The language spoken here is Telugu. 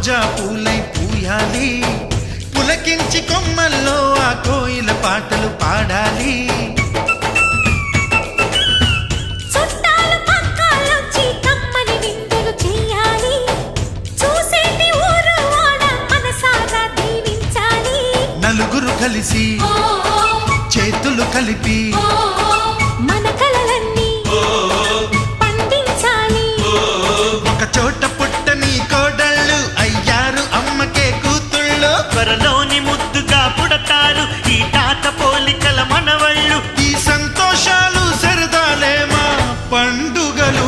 రోజా పూలై పూయాలి, పులకించి కొమ్మల్లో ఆ కోయిల పాటలు పాడాలి. నలుగురు కలిసి చేతులు కలిపి మన కలలన్నీ పండించాలి. ఒక చోట పుట్టని కోడళ్ళు అయ్యారు అమ్మకే కూతుళ్ళు. త్వరలోని ముద్దుగా పుడతారు ఈ తాత పోలికల మనవళ్ళు. ఈ సంతోషాలు సరదాలే మా పండుగలు.